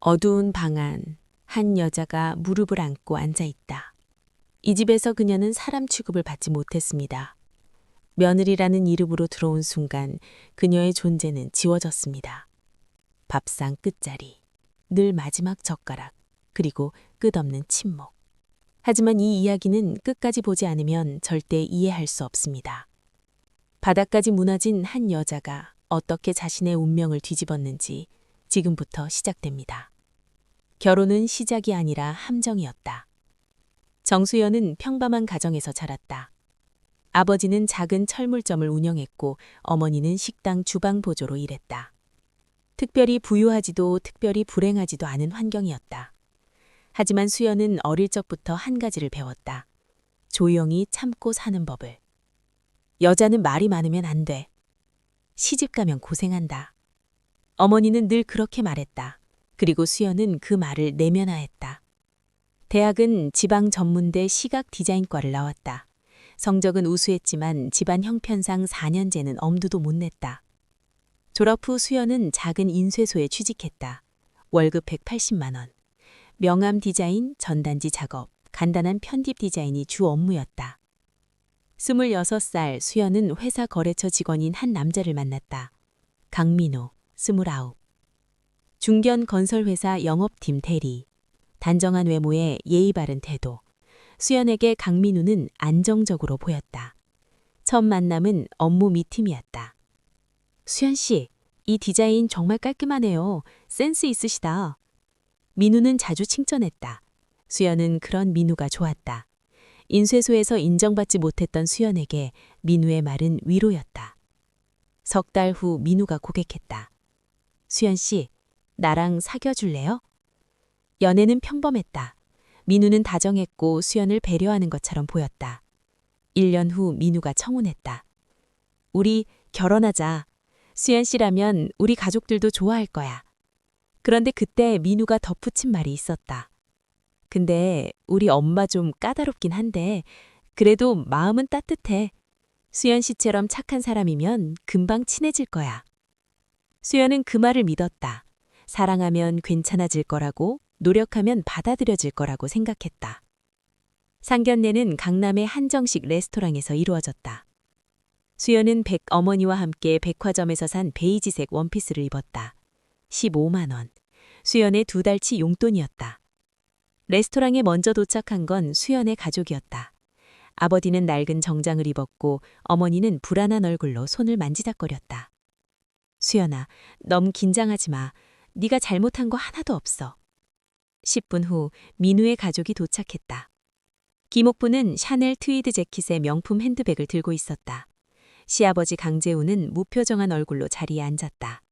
어두운 방 안, 한 여자가 무릎을 안고 앉아 있다. 이 집에서 그녀는 사람 취급을 받지 못했습니다. 며느리라는 이름으로 들어온 순간 그녀의 존재는 지워졌습니다. 밥상 끝자리, 늘 마지막 젓가락, 그리고 끝없는 침묵. 하지만 이 이야기는 끝까지 보지 않으면 절대 이해할 수 없습니다. 바닥까지 무너진 한 여자가 어떻게 자신의 운명을 뒤집었는지 지금부터 시작됩니다. 결혼은 시작이 아니라 함정이었다. 정수연은 평범한 가정에서 자랐다. 아버지는 작은 철물점을 운영했고 어머니는 식당 주방 보조로 일했다. 특별히 부유하지도 특별히 불행하지도 않은 환경이었다. 하지만 수연은 어릴 적부터 한 가지를 배웠다. 조용히 참고 사는 법을. 여자는 말이 많으면 안 돼. 시집 가면 고생한다. 어머니는 늘 그렇게 말했다. 그리고 수연은 그 말을 내면화했다. 대학은 지방 전문대 시각 디자인과를 나왔다. 성적은 우수했지만 집안 형편상 4년제는 엄두도 못 냈다. 졸업 후 수연은 작은 인쇄소에 취직했다. 월급 180만 원. 명함 디자인, 전단지 작업, 간단한 편집 디자인이 주 업무였다. 26살 수연은 회사 거래처 직원인 한 남자를 만났다. 강민호, 29. 중견 건설회사 영업팀 대리. 단정한 외모에 예의 바른 태도. 수연에게 강민우는 안정적으로 보였다. 첫 만남은 업무 미팅이었다. 수연 씨, 이 디자인 정말 깔끔하네요. 센스 있으시다. 민우는 자주 칭찬했다. 수연은 그런 민우가 좋았다. 인쇄소에서 인정받지 못했던 수연에게 민우의 말은 위로였다. 석 달 후 민우가 고백했다. 수연 씨, 나랑 사귀어 줄래요? 연애는 평범했다. 민우는 다정했고 수연을 배려하는 것처럼 보였다. 1년 후 민우가 청혼했다. 우리 결혼하자. 수연 씨라면 우리 가족들도 좋아할 거야. 그런데 그때 민우가 덧붙인 말이 있었다. 근데 우리 엄마 좀 까다롭긴 한데 그래도 마음은 따뜻해. 수연 씨처럼 착한 사람이면 금방 친해질 거야. 수연은 그 말을 믿었다. 사랑하면 괜찮아질 거라고, 노력하면 받아들여질 거라고 생각했다. 상견례는 강남의 한정식 레스토랑에서 이루어졌다. 수연은 어머니와 함께 백화점에서 산 베이지색 원피스를 입었다. 15만 원. 수연의 2달치 용돈이었다. 레스토랑에 먼저 도착한 건 수연의 가족이었다. 아버지는 낡은 정장을 입었고 어머니는 불안한 얼굴로 손을 만지작거렸다. 수연아, 너무 긴장하지 마. 네가 잘못한 거 하나도 없어. 10분 후 민우의 가족이 도착했다. 김옥부는 샤넬 트위드 재킷의 명품 핸드백을 들고 있었다. 시아버지 강재우는 무표정한 얼굴로 자리에 앉았다.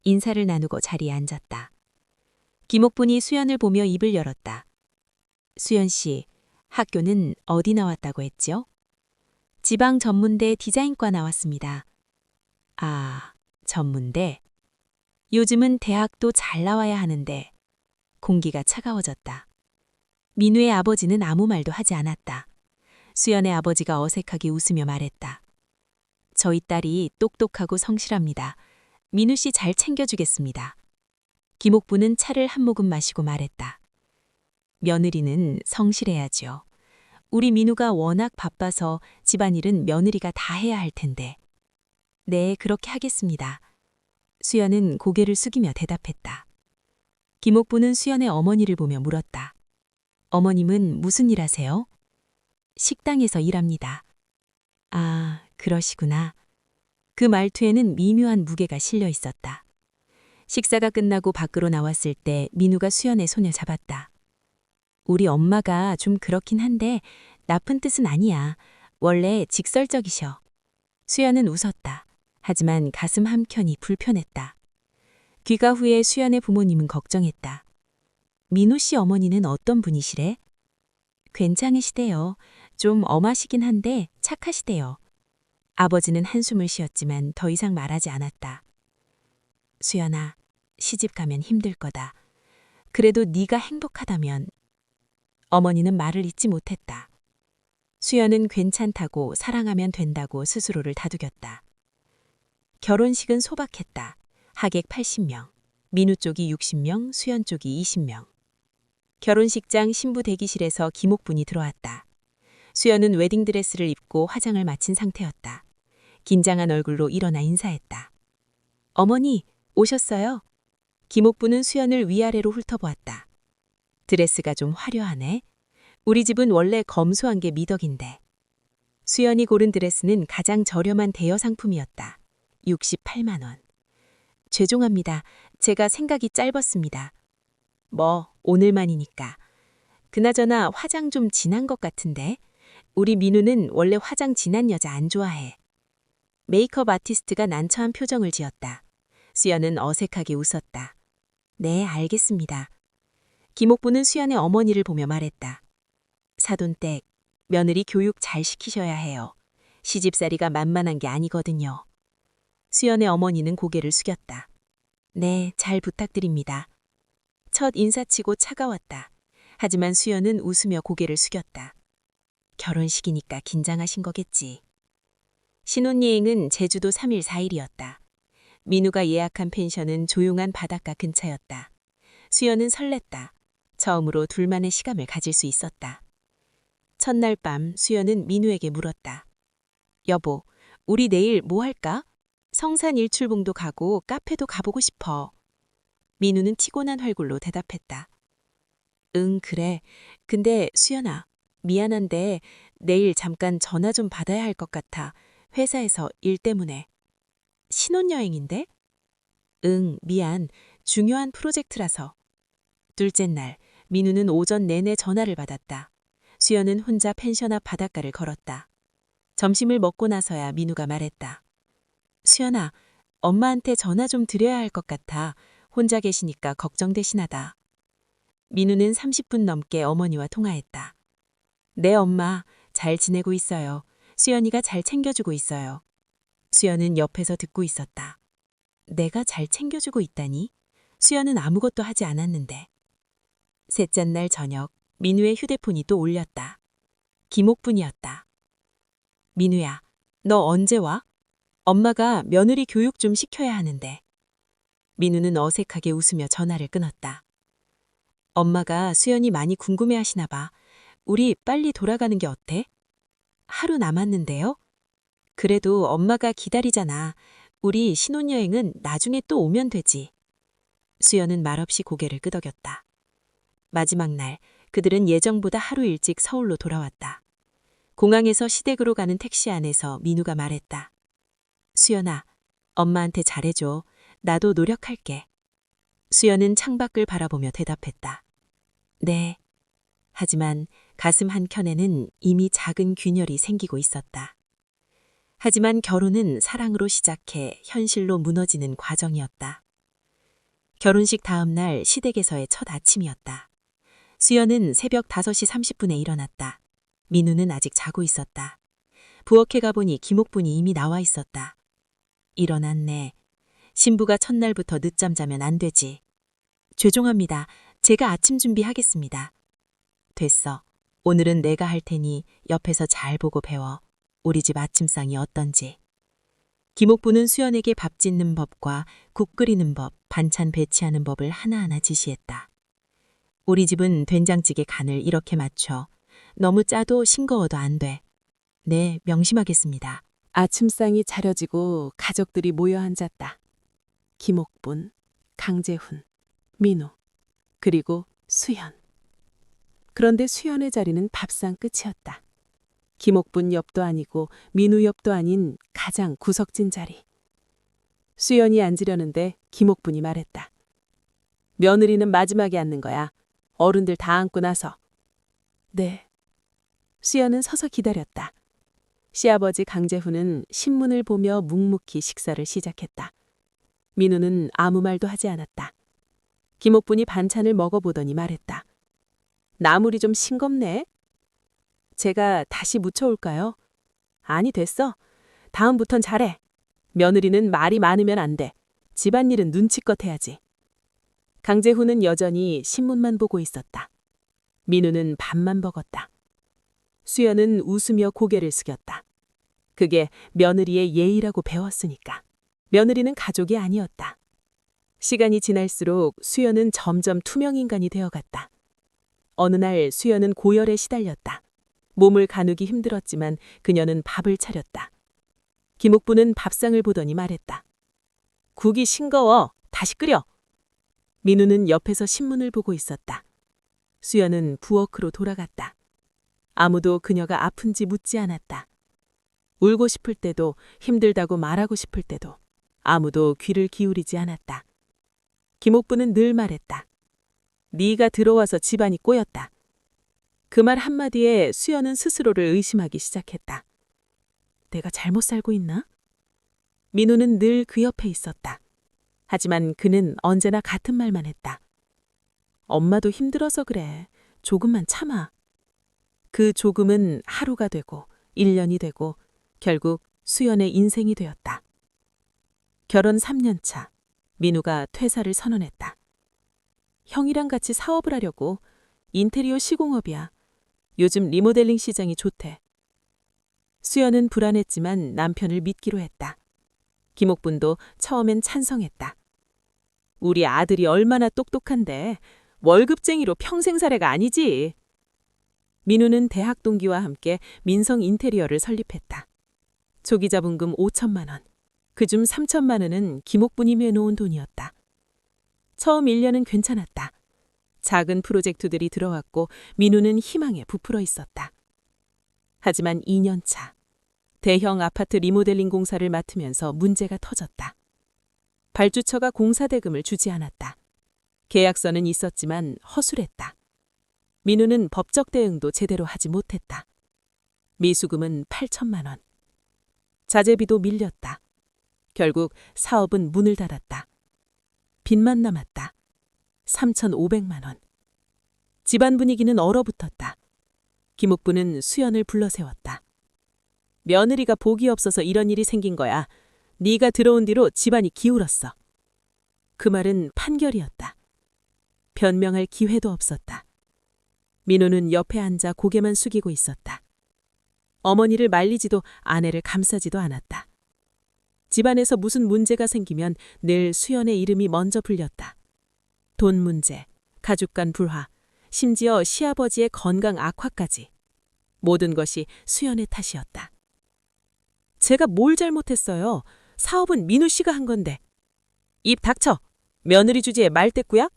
인사를 나누고 자리에 앉았다. 김옥분이 수연을 보며 입을 열었다. 수연 씨, 학교는 어디 나왔다고 했죠? 지방 전문대 디자인과 나왔습니다. 아, 전문대? 요즘은 대학도 잘 나와야 하는데. 공기가 차가워졌다. 민우의 아버지는 아무 말도 하지 않았다. 수연의 아버지가 어색하게 웃으며 말했다. 저희 딸이 똑똑하고 성실합니다. 민우 씨 잘 챙겨주겠습니다. 김옥부는 차를 한 모금 마시고 말했다. 며느리는 성실해야죠. 우리 민우가 워낙 바빠서 집안일은 며느리가 다 해야 할 텐데. 네, 그렇게 하겠습니다. 수연은 고개를 숙이며 대답했다. 김옥부는 수연의 어머니를 보며 물었다. 어머님은 무슨 일 하세요? 식당에서 일합니다. 아, 그러시구나. 그 말투에는 미묘한 무게가 실려 있었다. 식사가 끝나고 밖으로 나왔을 때 민우가 수연의 손을 잡았다. 우리 엄마가 좀 그렇긴 한데 나쁜 뜻은 아니야. 원래 직설적이셔. 수연은 웃었다. 하지만 가슴 한켠이 불편했다. 귀가 후에 수연의 부모님은 걱정했다. 민우 씨 어머니는 어떤 분이시래? 괜찮으시대요. 좀 엄하시긴 한데 착하시대요. 아버지는 한숨을 쉬었지만 더 이상 말하지 않았다. 수연아, 시집 가면 힘들 거다. 그래도 네가 행복하다면. 어머니는 말을 잇지 못했다. 수연은 괜찮다고 사랑하면 된다고 스스로를 다독였다. 결혼식은 소박했다. 하객 80명. 민우 쪽이 60명, 수연 쪽이 20명. 결혼식장 신부 대기실에서 김옥분이 들어왔다. 수연은 웨딩드레스를 입고 화장을 마친 상태였다. 긴장한 얼굴로 일어나 인사했다. 어머니, 오셨어요? 김옥분은 수연을 위아래로 훑어보았다. 드레스가 좀 화려하네. 우리 집은 원래 검소한 게 미덕인데. 수연이 고른 드레스는 가장 저렴한 대여 상품이었다. 68만 원. 죄송합니다. 제가 생각이 짧았습니다. 뭐, 오늘만이니까. 그나저나 화장 좀 진한 것 같은데. 우리 민우는 원래 화장 진한 여자 안 좋아해. 메이크업 아티스트가 난처한 표정을 지었다. 수연은 어색하게 웃었다. 네, 알겠습니다. 김옥부는 수연의 어머니를 보며 말했다. 사돈댁, 며느리 교육 잘 시키셔야 해요. 시집살이가 만만한 게 아니거든요. 수연의 어머니는 고개를 숙였다. 네, 잘 부탁드립니다. 첫 인사치고 차가웠다. 하지만 수연은 웃으며 고개를 숙였다. 결혼식이니까 긴장하신 거겠지. 신혼여행은 제주도 3일 4일이었다. 민우가 예약한 펜션은 조용한 바닷가 근처였다. 수연은 설렜다. 처음으로 둘만의 시간을 가질 수 있었다. 첫날 밤 수연은 민우에게 물었다. 여보, 우리 내일 뭐 할까? 성산 일출봉도 가고 카페도 가보고 싶어. 민우는 피곤한 얼굴로 대답했다. 응, 그래. 근데 수연아, 미안한데 내일 잠깐 전화 좀 받아야 할 것 같아. 회사에서 일 때문에. 신혼여행인데? 응, 미안. 중요한 프로젝트라서. 둘째 날, 민우는 오전 내내 전화를 받았다. 수연은 혼자 펜션 앞 바닷가를 걸었다. 점심을 먹고 나서야 민우가 말했다. 수연아, 엄마한테 전화 좀 드려야 할 것 같아. 혼자 계시니까 걱정되시나다. 민우는 30분 넘게 어머니와 통화했다. 네, 엄마. 잘 지내고 있어요. 수연이가 잘 챙겨주고 있어요. 수연은 옆에서 듣고 있었다. 내가 잘 챙겨주고 있다니? 수연은 아무것도 하지 않았는데. 셋째 날 저녁, 민우의 휴대폰이 또 울렸다. 김옥분이었다. 민우야, 너 언제 와? 엄마가 며느리 교육 좀 시켜야 하는데. 민우는 어색하게 웃으며 전화를 끊었다. 엄마가 수연이 많이 궁금해하시나 봐. 우리 빨리 돌아가는 게 어때? 하루 남았는데요? 그래도 엄마가 기다리잖아. 우리 신혼여행은 나중에 또 오면 되지. 수연은 말없이 고개를 끄덕였다. 마지막 날, 그들은 예정보다 하루 일찍 서울로 돌아왔다. 공항에서 시댁으로 가는 택시 안에서 민우가 말했다. 수연아, 엄마한테 잘해줘. 나도 노력할게. 수연은 창밖을 바라보며 대답했다. 네. 하지만 가슴 한켠에는 이미 작은 균열이 생기고 있었다. 하지만 결혼은 사랑으로 시작해 현실로 무너지는 과정이었다. 결혼식 다음 날 시댁에서의 첫 아침이었다. 수연은 새벽 5시 30분에 일어났다. 민우는 아직 자고 있었다. 부엌에 가보니 김옥분이 이미 나와 있었다. 일어났네. 신부가 첫날부터 늦잠 자면 안 되지. 죄송합니다. 제가 아침 준비하겠습니다. 됐어. 오늘은 내가 할 테니 옆에서 잘 보고 배워. 우리 집 아침상이 어떤지. 김옥부는 수연에게 밥 짓는 법과 국 끓이는 법, 반찬 배치하는 법을 하나하나 지시했다. 우리 집은 된장찌개 간을 이렇게 맞춰. 너무 짜도 싱거워도 안 돼. 네, 명심하겠습니다. 아침상이 차려지고 가족들이 모여 앉았다. 김옥분, 강재훈, 민우, 그리고 수연. 그런데 수연의 자리는 밥상 끝이었다. 김옥분 옆도 아니고 민우 옆도 아닌 가장 구석진 자리. 수연이 앉으려는데 김옥분이 말했다. 며느리는 마지막에 앉는 거야. 어른들 다 앉고 나서. 네. 수연은 서서 기다렸다. 시아버지 강재훈은 신문을 보며 묵묵히 식사를 시작했다. 민우는 아무 말도 하지 않았다. 김옥분이 반찬을 먹어보더니 말했다. 나물이 좀 싱겁네. 제가 다시 무쳐올까요? 아니, 됐어. 다음부턴 잘해. 며느리는 말이 많으면 안 돼. 집안일은 눈치껏 해야지. 강재훈은 여전히 신문만 보고 있었다. 민우는 밥만 먹었다. 수연은 웃으며 고개를 숙였다. 그게 며느리의 예의라고 배웠으니까. 며느리는 가족이 아니었다. 시간이 지날수록 수연은 점점 투명 인간이 되어갔다. 어느 날 수연은 고열에 시달렸다. 몸을 가누기 힘들었지만 그녀는 밥을 차렸다. 김옥부는 밥상을 보더니 말했다. 국이 싱거워. 다시 끓여. 민우는 옆에서 신문을 보고 있었다. 수연은 부엌으로 돌아갔다. 아무도 그녀가 아픈지 묻지 않았다. 울고 싶을 때도 힘들다고 말하고 싶을 때도 아무도 귀를 기울이지 않았다. 김옥부는 늘 말했다. 네가 들어와서 집안이 꼬였다. 그 말 한마디에 수연은 스스로를 의심하기 시작했다. 내가 잘못 살고 있나? 민우는 늘 그 옆에 있었다. 하지만 그는 언제나 같은 말만 했다. 엄마도 힘들어서 그래. 조금만 참아. 그 조금은 하루가 되고 1년이 되고 결국 수연의 인생이 되었다. 결혼 3년 차, 민우가 퇴사를 선언했다. 형이랑 같이 사업을 하려고. 인테리어 시공업이야. 요즘 리모델링 시장이 좋대. 수연은 불안했지만 남편을 믿기로 했다. 김옥분도 처음엔 찬성했다. 우리 아들이 얼마나 똑똑한데 월급쟁이로 평생 살해가 아니지. 민우는 대학 동기와 함께 민성 인테리어를 설립했다. 초기 자본금 5천만 원, 그중 3천만 원은 김옥분이 내놓은 돈이었다. 처음 1년은 괜찮았다. 작은 프로젝트들이 들어왔고 민우는 희망에 부풀어 있었다. 하지만 2년 차, 대형 아파트 리모델링 공사를 맡으면서 문제가 터졌다. 발주처가 공사 대금을 주지 않았다. 계약서는 있었지만 허술했다. 민우는 법적 대응도 제대로 하지 못했다. 미수금은 8천만 원. 자재비도 밀렸다. 결국 사업은 문을 닫았다. 빚만 남았다. 3,500만 원. 집안 분위기는 얼어붙었다. 김옥부는 수연을 불러세웠다. 며느리가 복이 없어서 이런 일이 생긴 거야. 네가 들어온 뒤로 집안이 기울었어. 그 말은 판결이었다. 변명할 기회도 없었다. 민호는 옆에 앉아 고개만 숙이고 있었다. 어머니를 말리지도 아내를 감싸지도 않았다. 집안에서 무슨 문제가 생기면 늘 수연의 이름이 먼저 불렸다. 돈 문제, 가족 간 불화, 심지어 시아버지의 건강 악화까지. 모든 것이 수연의 탓이었다. 제가 뭘 잘못했어요? 사업은 민우 씨가 한 건데. 입 닥쳐! 며느리 주제에 말대꾸야?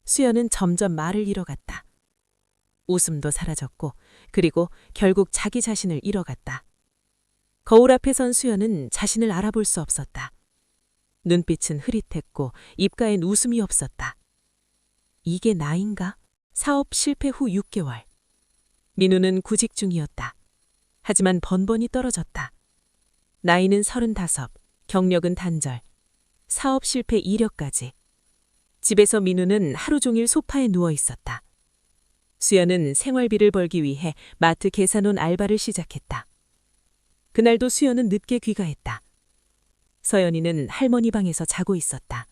수연은 점점 말을 잃어갔다. 웃음도 사라졌고 그리고 결국 자기 자신을 잃어갔다. 거울 앞에 선 수연은 자신을 알아볼 수 없었다. 눈빛은 흐릿했고 입가엔 웃음이 없었다. 이게 나인가? 사업 실패 후 6개월. 민우는 구직 중이었다. 하지만 번번이 떨어졌다. 나이는 35, 경력은 단절, 사업 실패 이력까지. 집에서 민우는 하루 종일 소파에 누워 있었다. 수연은 생활비를 벌기 위해 마트 계산원 알바를 시작했다. 그날도 수연은 늦게 귀가했다. 서연이는 할머니 방에서 자고 있었다.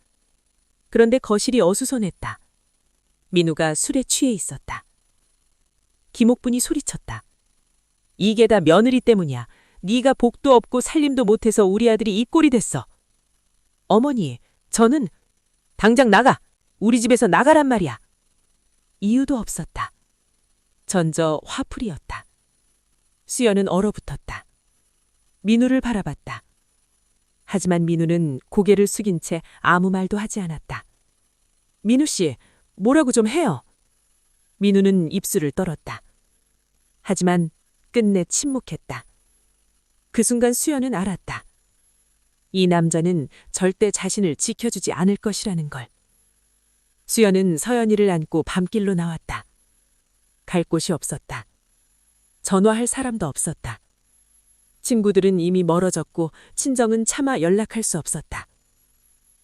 그런데 거실이 어수선했다. 민우가 술에 취해 있었다. 김옥분이 소리쳤다. 이게 다 며느리 때문이야. 네가 복도 없고 살림도 못해서 우리 아들이 이 꼴이 됐어. 어머니, 저는 당장 나가. 우리 집에서 나가란 말이야. 이유도 없었다. 전저 화풀이였다. 수연은 얼어붙었다. 민우를 바라봤다. 하지만 민우는 고개를 숙인 채 아무 말도 하지 않았다. 민우 씨, 뭐라고 좀 해요. 민우는 입술을 떨었다. 하지만 끝내 침묵했다. 그 순간 수연은 알았다. 이 남자는 절대 자신을 지켜주지 않을 것이라는 걸. 수연은 서연이를 안고 밤길로 나왔다. 갈 곳이 없었다. 전화할 사람도 없었다. 친구들은 이미 멀어졌고 친정은 차마 연락할 수 없었다.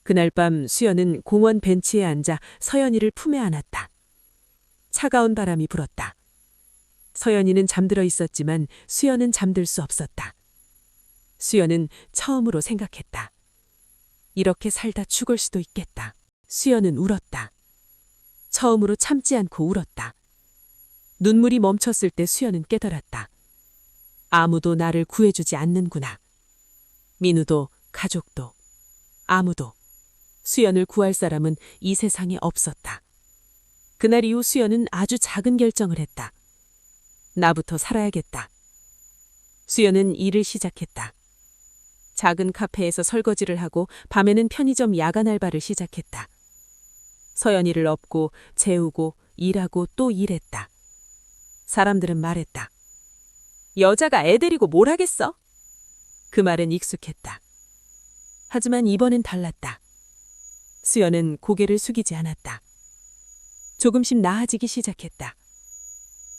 그날 밤 수연은 공원 벤치에 앉아 서연이를 품에 안았다. 차가운 바람이 불었다. 서연이는 잠들어 있었지만 수연은 잠들 수 없었다. 수연은 처음으로 생각했다. 이렇게 살다 죽을 수도 있겠다. 수연은 울었다. 처음으로 참지 않고 울었다. 눈물이 멈췄을 때 수연은 깨달았다. 아무도 나를 구해주지 않는구나. 민우도 가족도 아무도. 수연을 구할 사람은 이 세상에 없었다. 그날 이후 수연은 아주 작은 결정을 했다. 나부터 살아야겠다. 수연은 일을 시작했다. 작은 카페에서 설거지를 하고 밤에는 편의점 야간 알바를 시작했다. 서연이를 업고 재우고 일하고 또 일했다. 사람들은 말했다. 여자가 애 데리고 뭘 하겠어? 그 말은 익숙했다. 하지만 이번엔 달랐다. 수연은 고개를 숙이지 않았다. 조금씩 나아지기 시작했다.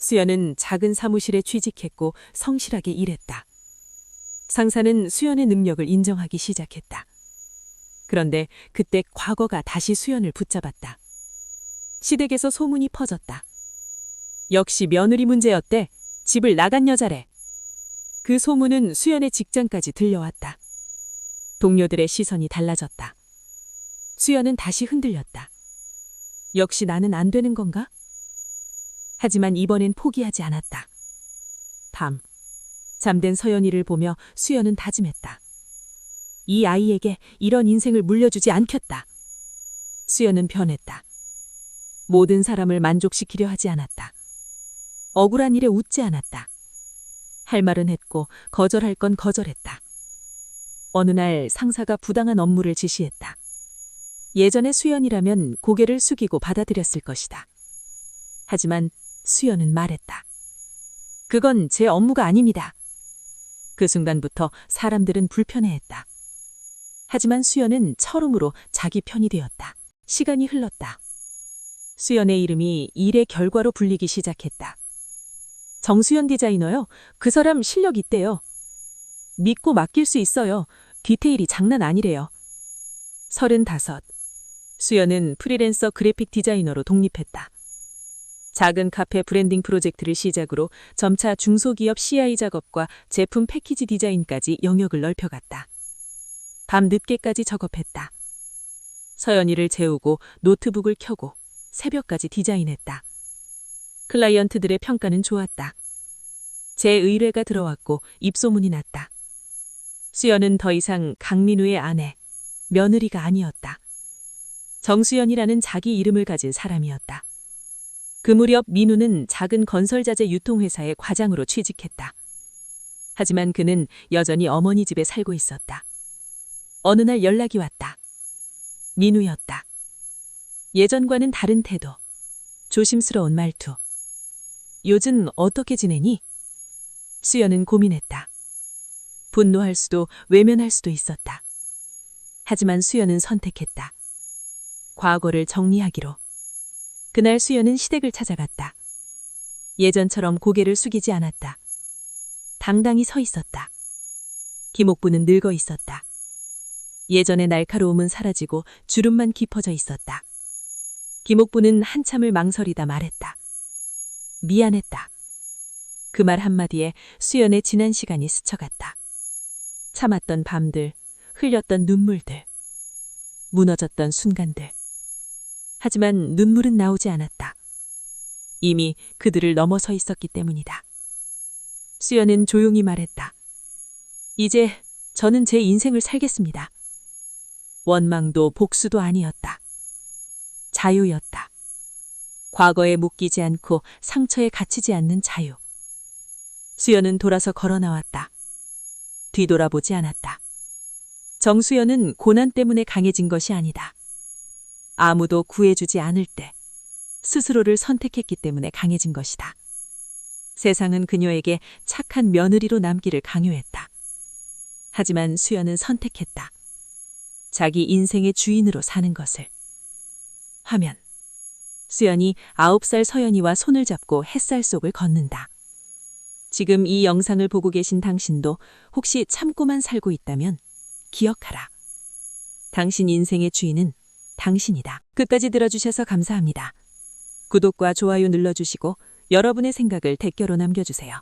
수연은 작은 사무실에 취직했고 성실하게 일했다. 상사는 수연의 능력을 인정하기 시작했다. 그런데 그때 과거가 다시 수연을 붙잡았다. 시댁에서 소문이 퍼졌다. 역시 며느리 문제였대. 집을 나간 여자래. 그 소문은 수연의 직장까지 들려왔다. 동료들의 시선이 달라졌다. 수연은 다시 흔들렸다. 역시 나는 안 되는 건가? 하지만 이번엔 포기하지 않았다. 밤, 잠든 서연이를 보며 수연은 다짐했다. 이 아이에게 이런 인생을 물려주지 않겠다. 수연은 변했다. 모든 사람을 만족시키려 하지 않았다. 억울한 일에 웃지 않았다. 할 말은 했고 거절할 건 거절했다. 어느 날 상사가 부당한 업무를 지시했다. 예전의 수연이라면 고개를 숙이고 받아들였을 것이다. 하지만 수연은 말했다. 그건 제 업무가 아닙니다. 그 순간부터 사람들은 불편해했다. 하지만 수연은 철음으로 자기 편이 되었다. 시간이 흘렀다. 수연의 이름이 일의 결과로 불리기 시작했다. 정수연 디자이너요. 그 사람 실력 있대요. 믿고 맡길 수 있어요. 디테일이 장난 아니래요. 35. 수연은 프리랜서 그래픽 디자이너로 독립했다. 작은 카페 브랜딩 프로젝트를 시작으로 점차 중소기업 CI 작업과 제품 패키지 디자인까지 영역을 넓혀갔다. 밤 늦게까지 작업했다. 서연이를 재우고 노트북을 켜고 새벽까지 디자인했다. 클라이언트들의 평가는 좋았다. 재의뢰가 들어왔고 입소문이 났다. 수연은 더 이상 강민우의 아내, 며느리가 아니었다. 정수연이라는 자기 이름을 가진 사람이었다. 그 무렵 민우는 작은 건설자재 유통회사의 과장으로 취직했다. 하지만 그는 여전히 어머니 집에 살고 있었다. 어느 날 연락이 왔다. 민우였다. 예전과는 다른 태도, 조심스러운 말투. 요즘 어떻게 지내니? 수연은 고민했다. 분노할 수도 외면할 수도 있었다. 하지만 수연은 선택했다. 과거를 정리하기로. 그날 수연은 시댁을 찾아갔다. 예전처럼 고개를 숙이지 않았다. 당당히 서 있었다. 김옥부는 늙어 있었다. 예전의 날카로움은 사라지고 주름만 깊어져 있었다. 김옥부는 한참을 망설이다 말했다. 미안했다. 그 말 한마디에 수연의 지난 시간이 스쳐갔다. 참았던 밤들, 흘렸던 눈물들, 무너졌던 순간들. 하지만 눈물은 나오지 않았다. 이미 그들을 넘어서 있었기 때문이다. 수연은 조용히 말했다. 이제 저는 제 인생을 살겠습니다. 원망도 복수도 아니었다. 자유였다. 과거에 묶이지 않고 상처에 갇히지 않는 자유. 수연은 돌아서 걸어 나왔다. 뒤돌아보지 않았다. 정수연은 고난 때문에 강해진 것이 아니다. 아무도 구해주지 않을 때 스스로를 선택했기 때문에 강해진 것이다. 세상은 그녀에게 착한 며느리로 남기를 강요했다. 하지만 수연은 선택했다. 자기 인생의 주인으로 사는 것을. 화면. 수연이 9살 서연이와 손을 잡고 햇살 속을 걷는다. 지금 이 영상을 보고 계신 당신도 혹시 참고만 살고 있다면 기억하라. 당신 인생의 주인은 당신이다. 끝까지 들어주셔서 감사합니다. 구독과 좋아요 눌러주시고 여러분의 생각을 댓글로 남겨주세요.